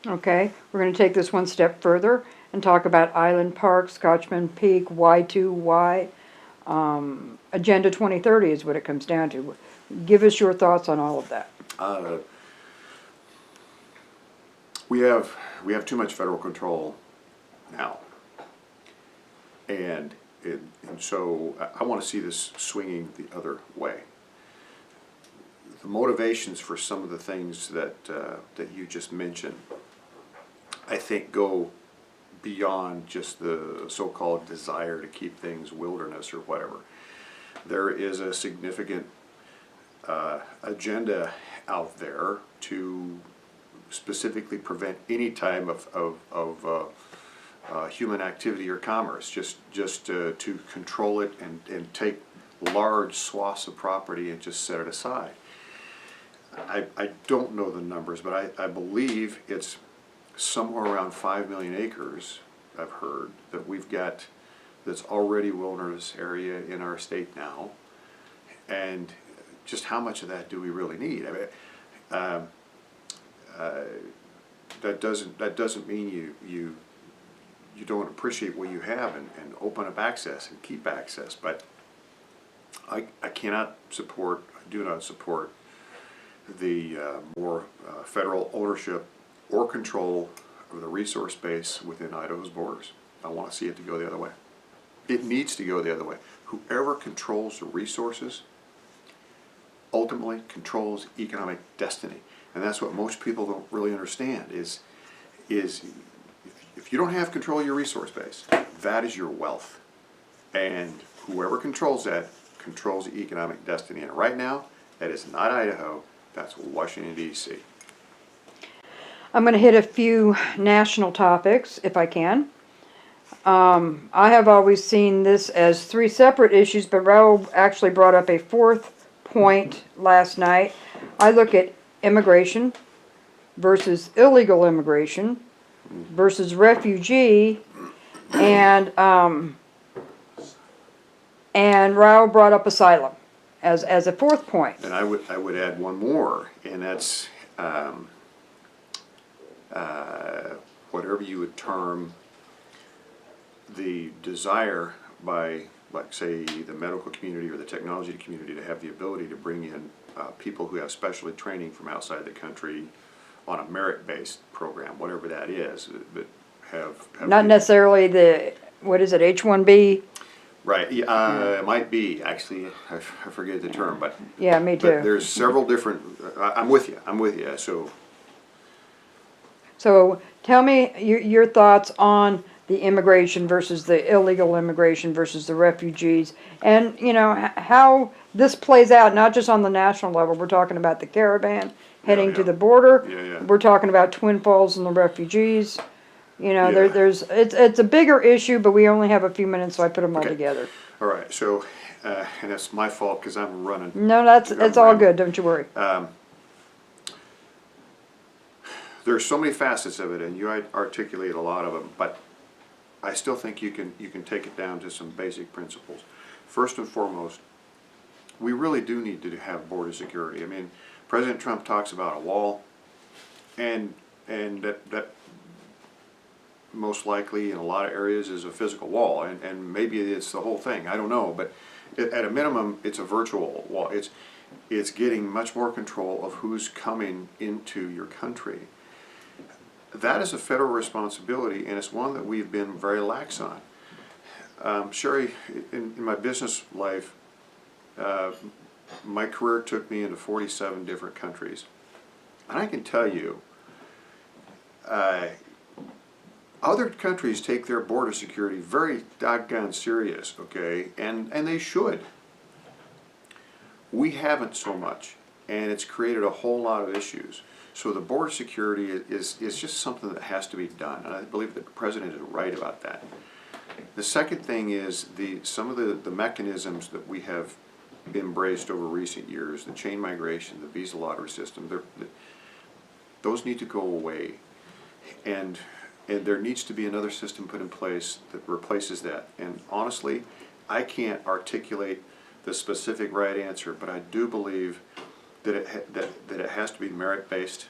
Okay, we're going to take this one step further and talk about Island Park, Scotchman Peak, Y2Y. Agenda 2030 is what it comes down to. Give us your thoughts on all of that. Uh, we have too much federal control now, and so I want to see this swinging the other way. The motivations for some of the things that you just mentioned, I think, go beyond just the so-called desire to keep things wilderness or whatever. There is a significant agenda out there to specifically prevent any type of human activity or commerce, just to control it and take large swaths of property and just set it aside. I don't know the numbers, but I believe it's somewhere around 5 million acres, I've heard, that we've got that's already wilderness area in our state now. And just how much of that do we really need? I mean, that doesn't mean you don't appreciate what you have and open up access and keep access. But I cannot support, I do not support the more federal ownership or control of the resource base within Idaho's borders. I want to see it to go the other way. It needs to go the other way. Whoever controls the resources ultimately controls economic destiny. And that's what most people don't really understand is if you don't have control of your resource base, that is your wealth. And whoever controls that controls the economic destiny. And right now, that is not Idaho, that's Washington, D.C. I'm going to hit a few national topics, if I can. I have always seen this as three separate issues, but Raul actually brought up a fourth point last night. I look at immigration versus illegal immigration versus refugee, and Raul brought up asylum as a fourth point. And I would add one more, and that's whatever you would term the desire by, like, say, the medical community or the technology community to have the ability to bring in people who have specialty training from outside the country on a merit-based program, whatever that is, but have Not necessarily the, what is it, H-1B? Right, it might be, actually, I forget the term, but Yeah, me too. but there's several different, I'm with you, So tell me your thoughts on the immigration versus the illegal immigration versus the refugees, and you know how this plays out, not just on the national level. We're talking about the caravan heading to the border. Yeah. We're talking about Twin Falls and the refugees. You know, Yeah. it's a bigger issue, but we only have a few minutes, so I put them all together. All right, so, and that's my fault because I'm running. No, it's all good. Don't you worry. There's so many facets of it, and you articulate a lot of them, but I still think you can take it down to some basic principles. First and foremost, we really do need to have border security. I mean, President Trump talks about a wall, and that most likely in a lot of areas is a physical wall, and maybe it's the whole thing. I don't know, but at a minimum, it's a virtual wall. It's getting much more control of who's coming into your country. That is a federal responsibility, and it's one that we've been very lax on. Sherry, in my business life, my career took me into 47 different countries. And I can tell you, other countries take their border security very doggone serious, okay? And they should. We haven't so much, and it's created a whole lot of issues. So the border security is just something that has to be done, and I believe the President is right about that. The second thing is some of the mechanisms that we have embraced over recent years, the chain migration, the visa lottery system, those need to go away. And there needs to be another system put in place that replaces that. And honestly, I can't articulate the specific right answer, but I do believe that it has to be merit-based.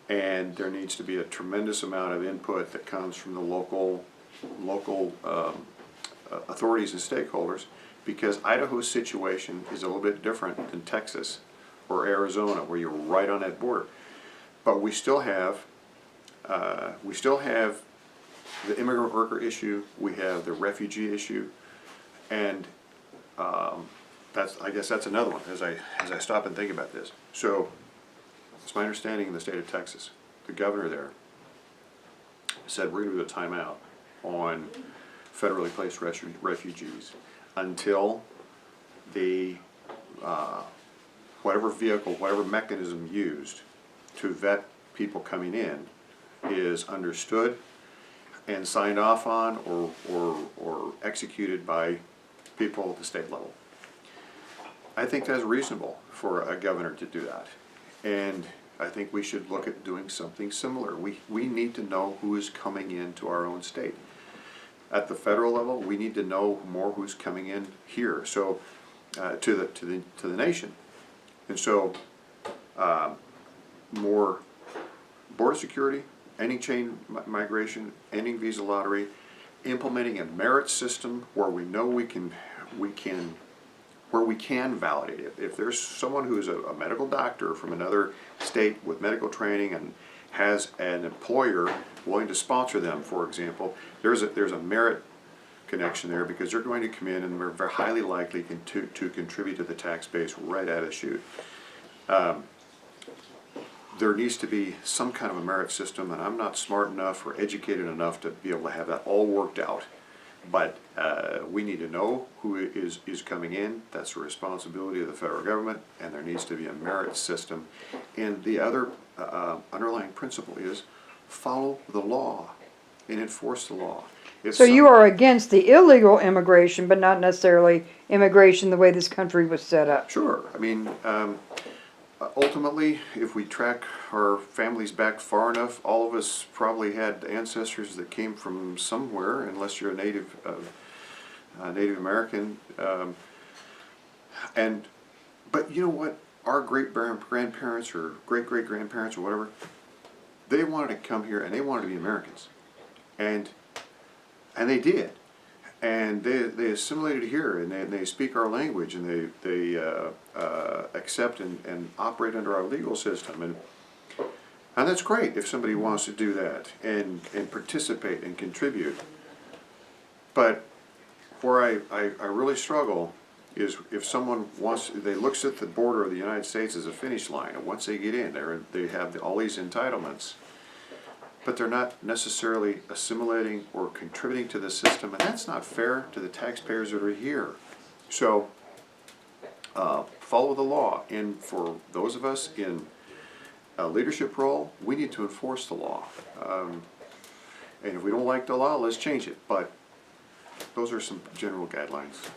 And there needs to be a tremendous amount of input that comes from the local authorities and stakeholders, because Idaho's situation is a little bit different than Texas or Arizona, where you're right on that border. But we still have the immigrant worker issue, we have the refugee issue, and I guess that's another one as I stop and think about this. So it's my understanding in the state of Texas, the governor there said we're going to do a timeout on federally placed refugees until the whatever vehicle, whatever mechanism used to vet people coming in is understood and signed off on or executed by people at the state level. I think that's reasonable for a governor to do that. And I think we should look at doing something similar. We need to know who is coming into our own state. At the federal level, we need to know more who's coming in here, so to the nation. And so more border security, ending chain migration, ending visa lottery, implementing a merit system where we know we can validate it. If there's someone who is a medical doctor from another state with medical training and has an employer willing to sponsor them, for example, there's a merit connection there, because they're going to come in and they're very highly likely to contribute to the tax base right out of the chute. There needs to be some kind of a merit system, and I'm not smart enough or educated enough to be able to have that all worked out. But we need to know who is coming in. That's the responsibility of the federal government, and there needs to be a merit system. And the other underlying principle is follow the law and enforce the law. So you are against the illegal immigration, but not necessarily immigration the way this country was set up? Sure. I mean, ultimately, if we track our families back far enough, all of us probably had ancestors that came from somewhere, unless you're a Native American. But you know what? Our great-grandparents or great-great-grandparents or whatever, they wanted to come here and they wanted to be Americans. And they did. And they assimilated here, and they speak our language, and they accept and operate under our legal system, and that's great if somebody wants to do that and participate and contribute. But where I really struggle is if someone looks at the border of the United States as a finish line, and once they get in there, they have all these entitlements, but they're not necessarily assimilating or contributing to the system, and that's not fair to the taxpayers that are here. So follow the law, and for those of us in a leadership role, we need to enforce the law. And if we don't like the law, let's change it, but those are some general guidelines.